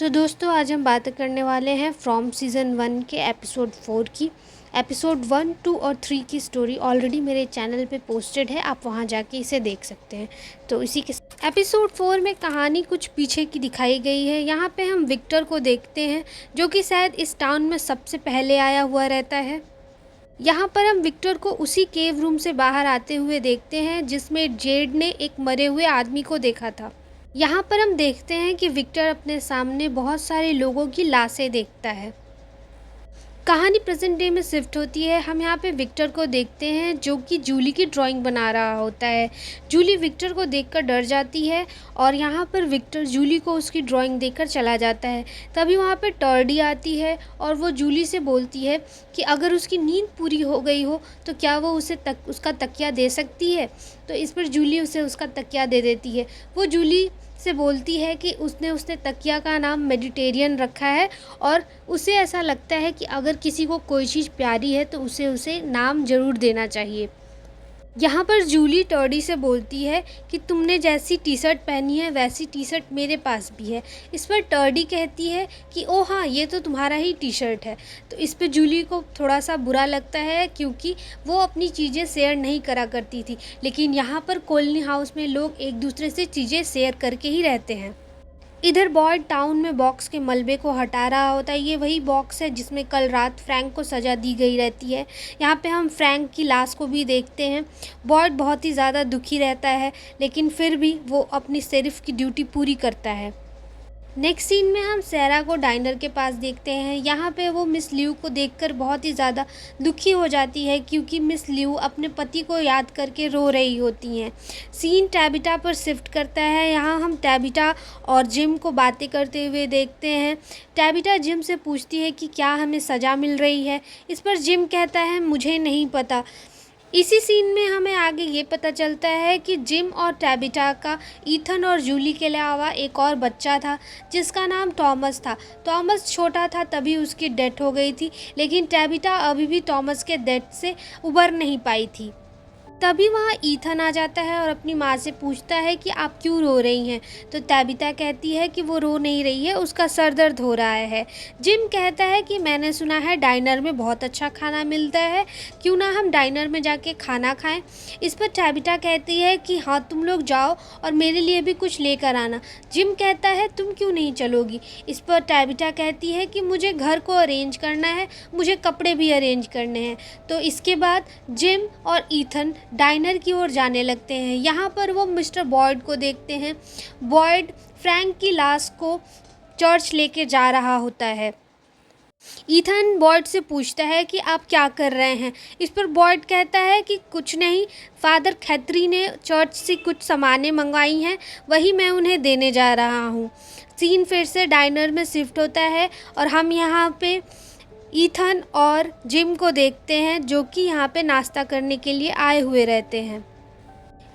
तो दोस्तों आज हम बात करने वाले हैं फ्रॉम सीज़न 1 के एपिसोड 4 की। एपिसोड 1, 2 और 3 की स्टोरी ऑलरेडी मेरे चैनल पे पोस्टेड है, आप वहां जाके इसे देख सकते हैं। तो इसी के एपिसोड 4 में कहानी कुछ पीछे की दिखाई गई है। यहाँ पे हम विक्टर को देखते हैं जो कि शायद इस टाउन में सबसे पहले आया हुआ रहता है। यहाँ पर हम विक्टर को उसी केव रूम से बाहर आते हुए देखते हैं जिसमें जेड ने एक मरे हुए आदमी को देखा था। यहाँ पर हम देखते हैं कि विक्टर अपने सामने बहुत सारे लोगों की लाशें देखता है। कहानी प्रेजेंट डे में शिफ्ट होती है। हम यहाँ पे विक्टर को देखते हैं जो कि जूली की ड्राइंग बना रहा होता है। जूली विक्टर को देखकर डर जाती है और यहाँ पर विक्टर जूली को उसकी ड्राइंग देकर चला जाता है। तभी वहाँ पे टर्डी आती है और वो जूली से बोलती है कि अगर उसकी नींद पूरी हो गई हो तो क्या वो उसे उसका तकिया दे सकती है। तो इस पर जूली उसे उसका तकिया दे देती है। वो जूली से बोलती है कि उसने तकिया का नाम मेडिटेरियन रखा है और उसे ऐसा लगता है कि अगर किसी को कोई चीज़ प्यारी है तो उसे नाम ज़रूर देना चाहिए। यहाँ पर जूली टर्डी से बोलती है कि तुमने जैसी टी शर्ट पहनी है वैसी टी शर्ट मेरे पास भी है। इस पर टर्डी कहती है कि ओ हाँ, ये तो तुम्हारा ही टी शर्ट है। तो इस पर जूली को थोड़ा सा बुरा लगता है क्योंकि वो अपनी चीज़ें शेयर नहीं करा करती थी, लेकिन यहाँ पर कॉलोनी हाउस में लोग एक दूसरे से चीज़ें शेयर करके ही रहते हैं। इधर बॉयड टाउन में बॉक्स के मलबे को हटा रहा होता है। ये वही बॉक्स है जिसमें कल रात फ्रैंक को सज़ा दी गई रहती है। यहाँ पे हम फ्रैंक की लाश को भी देखते हैं। बॉयड बहुत ही ज़्यादा दुखी रहता है लेकिन फिर भी वो अपनी शेरिफ की ड्यूटी पूरी करता है। नेक्स्ट सीन में हम सैरा को डाइनर के पास देखते हैं। यहाँ पे वो मिस लियू को देखकर बहुत ही ज़्यादा दुखी हो जाती है क्योंकि मिस लियू अपने पति को याद करके रो रही होती हैं। सीन टैबिटा पर शिफ्ट करता है। यहाँ हम टैबिटा और जिम को बातें करते हुए देखते हैं। टैबिटा जिम से पूछती है कि क्या हमें सज़ा मिल रही है। इस पर जिम कहता है मुझे नहीं पता। इसी सीन में हमें आगे ये पता चलता है कि जिम और टैबिटा का ईथन और जूली के अलावा एक और बच्चा था जिसका नाम टॉमस था। टॉमस छोटा था तभी उसकी डेथ हो गई थी, लेकिन टैबिटा अभी भी टॉमस के डेथ से उबर नहीं पाई थी। तभी वहाँ ईथन आ जाता है और अपनी माँ से पूछता है कि आप क्यों रो रही हैं। तो टैबिटा कहती है कि वो रो नहीं रही है, उसका सर दर्द हो रहा है। जिम कहता है कि मैंने सुना है डाइनर में बहुत अच्छा खाना मिलता है, क्यों ना हम डाइनर में जाके खाना खाएं। इस पर टैबिटा कहती है कि हाँ तुम लोग जाओ और मेरे लिए भी कुछ लेकर आना। जिम कहता है तुम क्यों नहीं चलोगी। इस पर टैबिटा कहती है कि मुझे घर को अरेंज करना है, मुझे कपड़े भी अरेंज करने हैं। तो इसके बाद जिम और ईथन डाइनर की ओर जाने लगते हैं। यहाँ पर वो मिस्टर बॉयड को देखते हैं। बॉयड फ्रैंक की लाश को चर्च लेके जा रहा होता है। ईथन बॉयड से पूछता है कि आप क्या कर रहे हैं। इस पर बॉयड कहता है कि कुछ नहीं, फादर खैत्री ने चर्च से कुछ सामानें मंगवाई हैं, वही मैं उन्हें देने जा रहा हूँ। सीन फिर से डाइनर में शिफ्ट होता है और हम यहाँ पे ईथन और जिम को देखते हैं जो कि यहाँ पे नाश्ता करने के लिए आए हुए रहते हैं।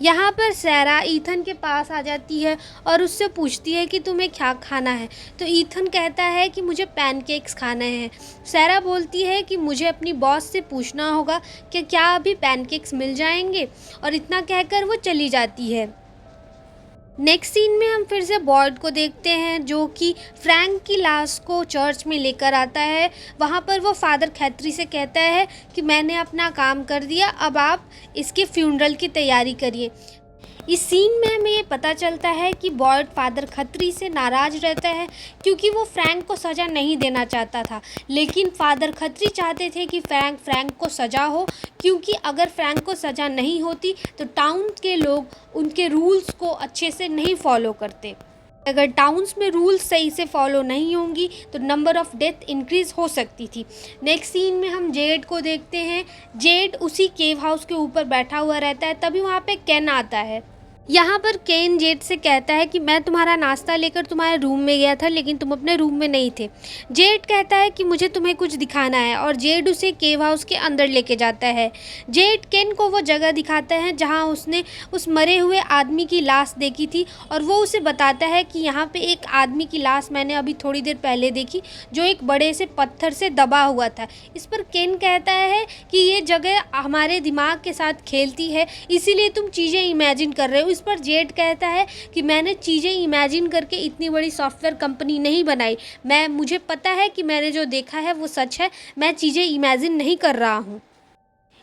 यहाँ पर सैरा ईथन के पास आ जाती है और उससे पूछती है कि तुम्हें क्या खाना है। तो ईथन कहता है कि मुझे पैनकेक्स खाने हैं। सैरा बोलती है कि मुझे अपनी बॉस से पूछना होगा कि क्या अभी पैनकेक्स मिल जाएंगे, और इतना कहकर वो चली जाती है। नेक्स्ट सीन में हम फिर से बॉयड को देखते हैं जो कि फ्रैंक की लाश को चर्च में लेकर आता है। वहाँ पर वो फादर खैत्री से कहता है कि मैंने अपना काम कर दिया, अब आप इसके फ्यूनरल की तैयारी करिए। इस सीन में हमें ये पता चलता है कि बॉयड फादर खत्री से नाराज़ रहता है क्योंकि वो फ्रैंक को सज़ा नहीं देना चाहता था, लेकिन फादर खत्री चाहते थे कि फ्रैंक को सज़ा हो, क्योंकि अगर फ्रैंक को सज़ा नहीं होती तो टाउन के लोग उनके रूल्स को अच्छे से नहीं फॉलो करते। अगर टाउन्स में रूल्स सही से फॉलो नहीं होंगी तो नंबर ऑफ़ डेथ इंक्रीज़ हो सकती थी। नेक्स्ट सीन में हम जेड को देखते हैं। जेड उसी केव हाउस के ऊपर बैठा हुआ रहता है। तभी वहाँ पे केन आता है। यहाँ पर केन जेड से कहता है कि मैं तुम्हारा नाश्ता लेकर तुम्हारे रूम में गया था लेकिन तुम अपने रूम में नहीं थे। जेड कहता है कि मुझे तुम्हें कुछ दिखाना है और जेड उसे केव हाउस के अंदर लेके जाता है। जेड केन को वो जगह दिखाता है जहाँ उसने उस मरे हुए आदमी की लाश देखी थी और वो उसे बताता है कि यहाँ पे एक आदमी की लाश मैंने अभी थोड़ी देर पहले देखी जो एक बड़े से पत्थर से दबा हुआ था। इस पर केन कहता है कि ये जगह हमारे दिमाग के साथ खेलती है, इसीलिए तुम चीज़ें इमेजिन कर रहे हो, इस पर जेड कहता है कि मैंने चीज़ें इमेजिन करके इतनी बड़ी सॉफ्टवेयर कंपनी नहीं बनाई, मुझे पता है कि मैंने जो देखा है वो सच है, मैं चीज़ें इमेजिन नहीं कर रहा हूँ।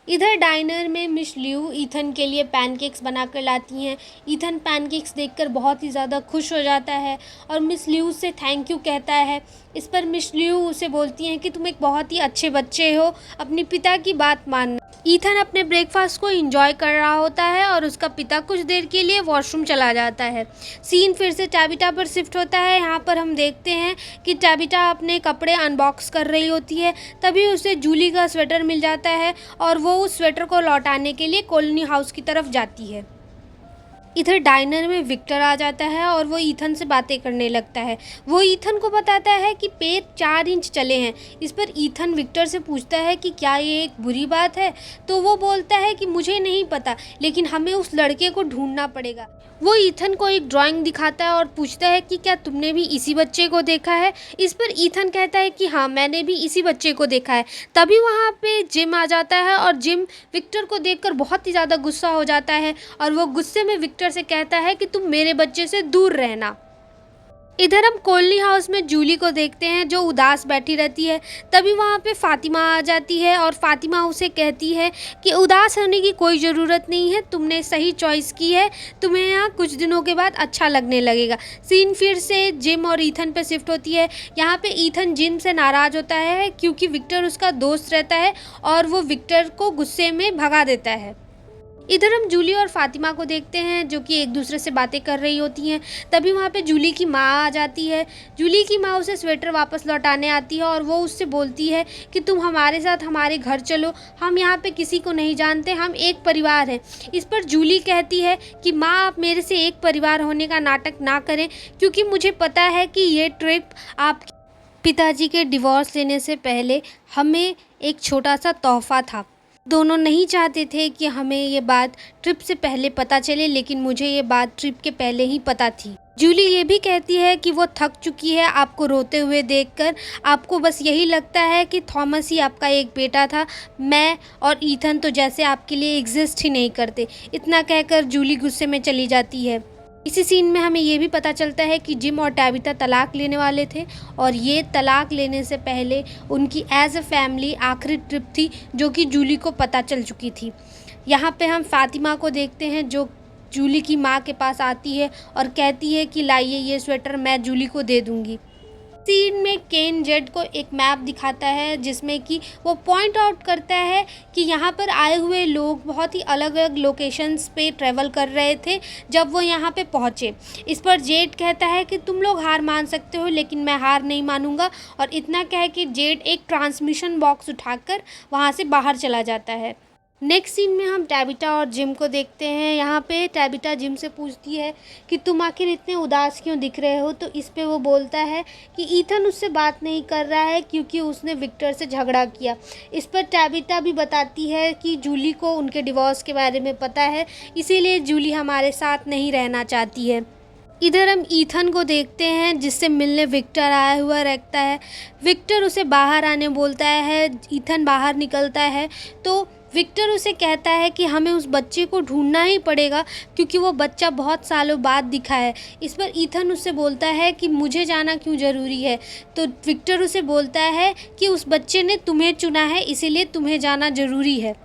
इधर डाइनर में मिस लियू ईथन के लिए पैनकेक्स बना कर लाती हैं। ईथन पैनकेक्स देखकर बहुत ही ज़्यादा खुश हो जाता है और मिस लियू से थैंक यू कहता है। इस पर मिस लियू उसे बोलती हैं कि तुम एक बहुत ही अच्छे बच्चे हो, अपने पिता की बात मानना। ईथन अपने ब्रेकफास्ट को एंजॉय कर रहा होता है और उसका पिता कुछ देर के लिए वॉशरूम चला जाता है। सीन फिर से टैबिटा पर शिफ्ट होता है। यहाँ पर हम देखते हैं कि टैबिटा अपने कपड़े अनबॉक्स कर रही होती है, तभी उसे जूली का स्वेटर मिल जाता है और वो उस स्वेटर को लौटाने के लिए कॉलोनी हाउस की तरफ जाती है। इधर डाइनर में विक्टर आ जाता है और वो ईथन से बातें करने लगता है। वो ईथन को बताता है कि पैर 4 इंच चले हैं। इस पर ईथन विक्टर से पूछता है कि क्या ये एक बुरी बात है, तो वो बोलता है कि मुझे नहीं पता, लेकिन हमें उस लड़के को ढूंढना पड़ेगा। वो ईथन को एक ड्राइंग दिखाता है और पूछता है कि क्या तुमने भी इसी बच्चे को देखा है। इस पर ईथन कहता है कि हाँ, मैंने भी इसी बच्चे को देखा है। तभी वहाँ पे जिम आ जाता है और जिम विक्टर को देखकर बहुत ही ज़्यादा गुस्सा हो जाता है और वो गुस्से में विक्टर से कहता है कि तुम मेरे बच्चे से दूर रहना। इधर हम कॉलोनी हाउस में जूली को देखते हैं जो उदास बैठी रहती है। तभी वहाँ पे फातिमा आ जाती है और फातिमा उसे कहती है कि उदास होने की कोई ज़रूरत नहीं है, तुमने सही चॉइस की है, तुम्हें यहाँ कुछ दिनों के बाद अच्छा लगने लगेगा। सीन फिर से जिम और ईथन पे शिफ्ट होती है। यहाँ पे ईथन जिम से नाराज़ होता है क्योंकि विक्टर उसका दोस्त रहता है और वो विक्टर को गुस्से में भगा देता है। इधर हम जूली और फातिमा को देखते हैं जो कि एक दूसरे से बातें कर रही होती हैं। तभी वहाँ पे जूली की माँ आ जाती है। जूली की माँ उसे स्वेटर वापस लौटाने आती है और वो उससे बोलती है कि तुम हमारे साथ हमारे घर चलो, हम यहाँ पे किसी को नहीं जानते, हम एक परिवार हैं। इस पर जूली कहती है कि माँ, आप मेरे से एक परिवार होने का नाटक ना करें, क्योंकि मुझे पता है कि ये ट्रिप आप पिताजी के डिवोर्स लेने से पहले हमें एक छोटा सा तोहफा था। दोनों नहीं चाहते थे कि हमें ये बात ट्रिप से पहले पता चले, लेकिन मुझे ये बात ट्रिप के पहले ही पता थी। जूली ये भी कहती है कि वो थक चुकी है आपको रोते हुए देखकर। आपको बस यही लगता है कि थॉमस ही आपका एक बेटा था, मैं और ईथन तो जैसे आपके लिए एग्जिस्ट ही नहीं करते। इतना कहकर जूली गुस्से में चली जाती है। इसी सीन में हमें ये भी पता चलता है कि जिम और टैबिता तलाक लेने वाले थे और ये तलाक लेने से पहले उनकी एज अ फैमिली आखिरी ट्रिप थी जो कि जूली को पता चल चुकी थी। यहाँ पे हम फातिमा को देखते हैं जो जूली की माँ के पास आती है और कहती है कि लाइए ये स्वेटर, मैं जूली को दे दूँगी। सीन में केन जेड को एक मैप दिखाता है जिसमें कि वो पॉइंट आउट करता है कि यहाँ पर आए हुए लोग बहुत ही अलग अलग लोकेशंस पे ट्रैवल कर रहे थे जब वो यहाँ पे पहुँचे। इस पर जेड कहता है कि तुम लोग हार मान सकते हो, लेकिन मैं हार नहीं मानूंगा, और इतना कह के जेड एक ट्रांसमिशन बॉक्स उठाकर वहाँ से बाहर चला जाता है। नेक्स्ट सीन में हम टैबिटा और जिम को देखते हैं। यहाँ पे टैबिटा जिम से पूछती है कि तुम आखिर इतने उदास क्यों दिख रहे हो, तो इस पे वो बोलता है कि ईथन उससे बात नहीं कर रहा है क्योंकि उसने विक्टर से झगड़ा किया। इस पर टैबिटा भी बताती है कि जूली को उनके डिवोर्स के बारे में पता है, इसीलिए जूली हमारे साथ नहीं रहना चाहती है। इधर हम ईथन को देखते हैं जिससे मिलने विक्टर आया हुआ रहता है। विक्टर उसे बाहर आने बोलता है। ईथन बाहर निकलता है तो विक्टर उसे कहता है कि हमें उस बच्चे को ढूंढना ही पड़ेगा क्योंकि वो बच्चा बहुत सालों बाद दिखा है। इस पर ईथन उससे बोलता है कि मुझे जाना क्यों ज़रूरी है, तो विक्टर उसे बोलता है कि उस बच्चे ने तुम्हें चुना है, इसीलिए तुम्हें जाना ज़रूरी है।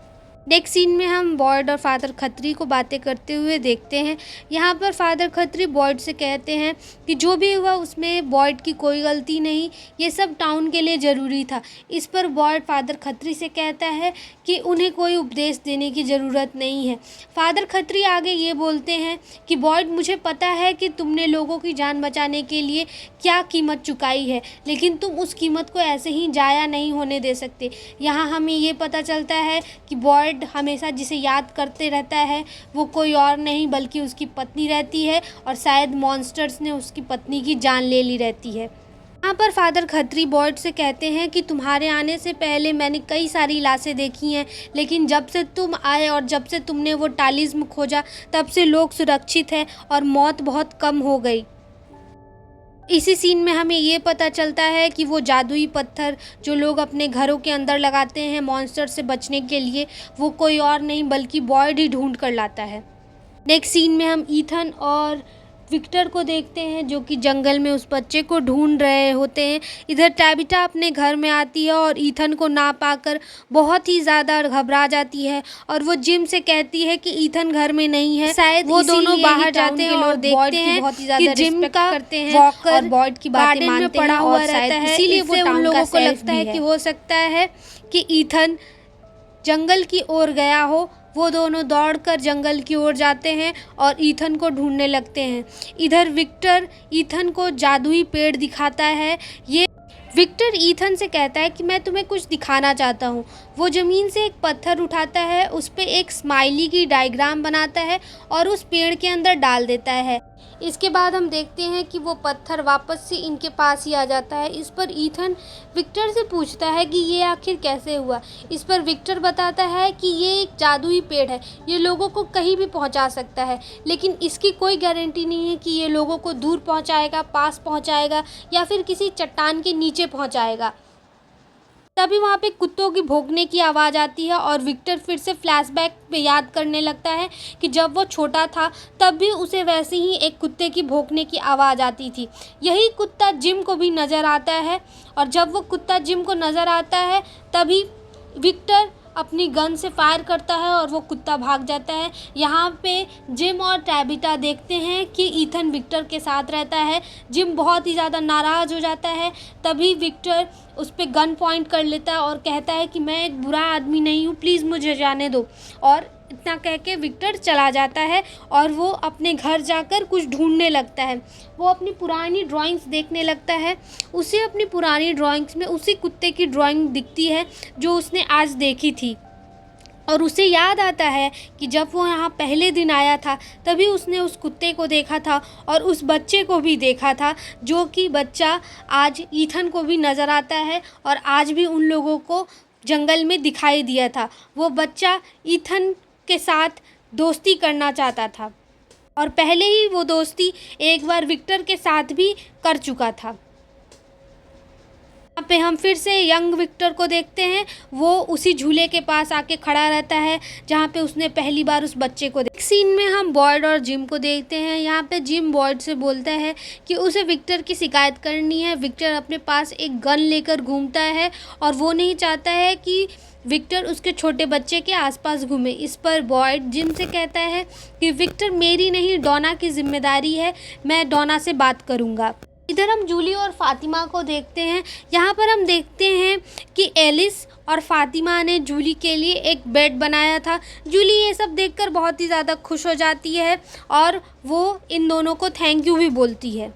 नेक्स्ट सीन में हम बॉयड और फादर खत्री को बातें करते हुए देखते हैं। यहाँ पर फादर खत्री बॉयड से कहते हैं कि जो भी हुआ उसमें बॉयड की कोई गलती नहीं, ये सब टाउन के लिए ज़रूरी था। इस पर बॉयड फादर खत्री से कहता है कि उन्हें कोई उपदेश देने की ज़रूरत नहीं है। फादर खत्री आगे ये बोलते हैं कि बॉयड, मुझे पता है कि तुमने लोगों की जान बचाने के लिए क्या कीमत चुकाई है, लेकिन तुम उस कीमत को ऐसे ही जाया नहीं होने दे सकते। यहाँ हमें ये पता चलता है कि बॉयड हमेशा जिसे याद करते रहता है वो कोई और नहीं बल्कि उसकी पत्नी रहती है, और शायद मॉन्स्टर्स ने उसकी पत्नी की जान ले ली रहती है। यहाँ पर फादर खत्री बॉयड से कहते हैं कि तुम्हारे आने से पहले मैंने कई सारी लाशें देखी हैं, लेकिन जब से तुम आए और जब से तुमने वो टालिस्म खोजा तब से लोग सुरक्षित हैं और मौत बहुत कम हो गई। इसी सीन में हमें ये पता चलता है कि वो जादुई पत्थर जो लोग अपने घरों के अंदर लगाते हैं मॉन्स्टर से बचने के लिए, वो कोई और नहीं बल्कि बॉयड ही ढूंढ कर लाता है। नेक्स्ट सीन में हम ईथन और विक्टर को देखते हैं जो कि जंगल में उस बच्चे को ढूंढ रहे होते हैं। इधर टैबिटा अपने घर में आती है और ईथन को ना पाकर बहुत ही ज़्यादा घबरा जाती है और वो जिम से कहती है कि ईथन घर में नहीं है। शायद वो दोनों बाहर जाते हैं और देखते हैं कि जिम का करते हैं वॉकर और बॉयड की बातें मानते हैं और रहता है, इसीलिए वो उन लोगों को लगता है कि हो सकता है कि ईथन जंगल की ओर गया हो। वो दोनों दौड़कर जंगल की ओर जाते हैं और ईथन को ढूंढने लगते हैं। इधर विक्टर ईथन को जादुई पेड़ दिखाता है। ये विक्टर ईथन से कहता है कि मैं तुम्हें कुछ दिखाना चाहता हूँ। वो ज़मीन से एक पत्थर उठाता है, उस पे एक स्माइली की डायग्राम बनाता है और उस पेड़ के अंदर डाल देता है। इसके बाद हम देखते हैं कि वो पत्थर वापस से इनके पास ही आ जाता है। इस पर ईथन विक्टर से पूछता है कि ये आखिर कैसे हुआ। इस पर विक्टर बताता है कि ये एक जादुई पेड़ है, ये लोगों को कहीं भी पहुंचा सकता है, लेकिन इसकी कोई गारंटी नहीं है कि ये लोगों को दूर पहुंचाएगा, पास पहुंचाएगा या फिर किसी चट्टान के नीचे पहुंचाएगा। तभी वहाँ पे कुत्तों की भौंकने की आवाज़ आती है और विक्टर फिर से फ्लैशबैक पे याद करने लगता है कि जब वो छोटा था तब भी उसे वैसे ही एक कुत्ते की भौंकने की आवाज़ आती थी। यही कुत्ता जिम को भी नज़र आता है और जब वो कुत्ता जिम को नज़र आता है तभी विक्टर अपनी गन से फायर करता है और वो कुत्ता भाग जाता है। यहाँ पे जिम और टैबिटा देखते हैं कि ईथन विक्टर के साथ रहता है। जिम बहुत ही ज़्यादा नाराज़ हो जाता है। तभी विक्टर उस पर गन पॉइंट कर लेता है और कहता है कि मैं एक बुरा आदमी नहीं हूँ, प्लीज़ मुझे जाने दो। और इतना कह के विक्टर चला जाता है और वो अपने घर जाकर कुछ ढूंढने लगता है। वो अपनी पुरानी ड्राइंग्स देखने लगता है। उसे अपनी पुरानी ड्राइंग्स में उसी कुत्ते की ड्राइंग दिखती है जो उसने आज देखी थी और उसे याद आता है कि जब वो यहाँ पहले दिन आया था तभी उसने उस कुत्ते को देखा था और उस बच्चे को भी देखा था, जो कि बच्चा आज ईथन को भी नज़र आता है और आज भी उन लोगों को जंगल में दिखाई दिया था। वो बच्चा ईथन के साथ दोस्ती करना चाहता था और पहले ही वो दोस्ती एक बार विक्टर के साथ भी कर चुका था। यहाँ पे हम फिर से यंग विक्टर को देखते हैं। वो उसी झूले के पास आके खड़ा रहता है जहाँ पे उसने पहली बार उस बच्चे को देखा। सीन में हम बॉयड और जिम को देखते हैं। यहाँ पे जिम बॉयड से बोलता है कि उसे विक्टर की शिकायत करनी है। विक्टर अपने पास एक गन लेकर घूमता है और वो नहीं चाहता है कि विक्टर उसके छोटे बच्चे के आसपास घूमे। इस पर बॉयड जिम से कहता है कि विक्टर मेरी नहीं, डोना की जिम्मेदारी है, मैं डोना से बात करूँगा। इधर हम जूली और फातिमा को देखते हैं। यहाँ पर हम देखते हैं कि एलिस और फातिमा ने जूली के लिए एक बेड बनाया था। जूली ये सब देखकर बहुत ही ज़्यादा खुश हो जाती है और वो इन दोनों को थैंक यू भी बोलती है।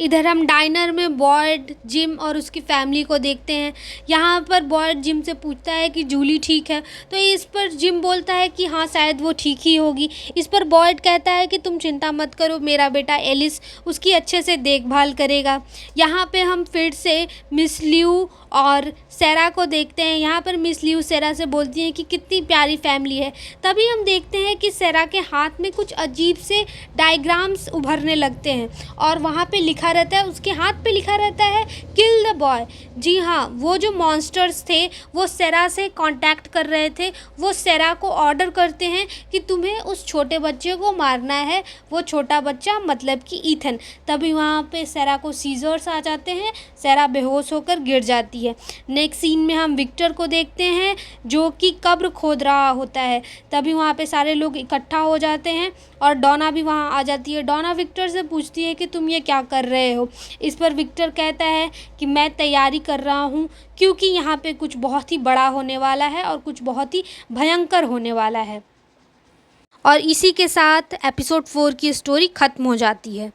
इधर हम डाइनर में बॉयड, जिम और उसकी फैमिली को देखते हैं। यहाँ पर बॉयड जिम से पूछता है कि जूली ठीक है, तो इस पर जिम बोलता है कि हाँ शायद वो ठीक ही होगी। इस पर बॉयड कहता है कि तुम चिंता मत करो, मेरा बेटा एलिस उसकी अच्छे से देखभाल करेगा। यहाँ पे हम फिर से मिस लियू और सेरा को देखते हैं। यहाँ पर मिस लियू सेरा से बोलती हैं कि कितनी प्यारी फैमिली है। तभी हम देखते हैं कि सेरा के हाथ में कुछ अजीब से डायग्राम्स उभरने लगते हैं और वहाँ पे लिखा रहता है, उसके हाथ पे लिखा रहता है किल द बॉय। जी हाँ, वो जो मॉन्स्टर्स थे वो सेरा से कांटेक्ट कर रहे थे। वो सेरा को ऑर्डर करते हैं कि तुम्हें उस छोटे बच्चे को मारना है। वो छोटा बच्चा मतलब कि ईथन। तभी वहाँ पे सेरा को सीजर्स आ जाते हैं। सेरा बेहोश होकर गिर जाती है। नेक्स्ट सीन में हम विक्टर को देखते हैं जो कि कब्र खोद रहा होता है। तभी वहाँ पे सारे लोग इकट्ठा हो जाते हैं और डोना भी वहाँ आ जाती है। डोना विक्टर से पूछती है कि तुम ये क्या कर रहे हो। इस पर विक्टर कहता है कि मैं तैयारी कर रहा हूँ क्योंकि यहाँ पे कुछ बहुत ही बड़ा होने वाला है और कुछ बहुत ही भयंकर होने वाला है। और इसी के साथ एपिसोड 4 की स्टोरी ख़त्म हो जाती है।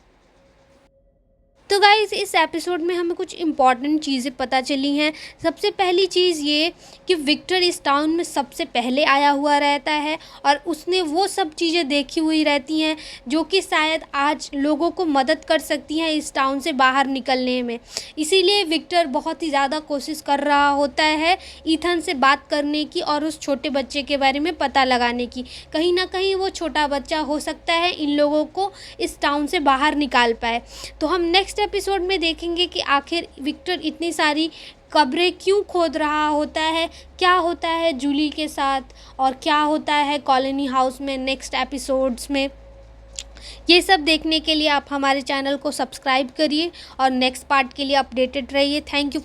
तो गाइज़ इस एपिसोड में हमें कुछ इम्पॉर्टेंट चीज़ें पता चली हैं। सबसे पहली चीज़ ये कि विक्टर इस टाउन में सबसे पहले आया हुआ रहता है और उसने वो सब चीज़ें देखी हुई रहती हैं जो कि शायद आज लोगों को मदद कर सकती हैं इस टाउन से बाहर निकलने में। इसीलिए विक्टर बहुत ही ज़्यादा कोशिश कर रहा होता है ईथन से बात करने की और उस छोटे बच्चे के बारे में पता लगाने की। कहीं ना कहीं वो छोटा बच्चा हो सकता है इन लोगों को इस टाउन से बाहर निकाल पाए। तो हम नेक्स्ट नेक्स्ट एपिसोड में देखेंगे कि आखिर विक्टर इतनी सारी कब्रें क्यों खोद रहा होता है, क्या होता है जूली के साथ और क्या होता है कॉलोनी हाउस में नेक्स्ट एपिसोड्स में। ये सब देखने के लिए आप हमारे चैनल को सब्सक्राइब करिए और नेक्स्ट पार्ट के लिए अपडेटेड रहिए। Thank you.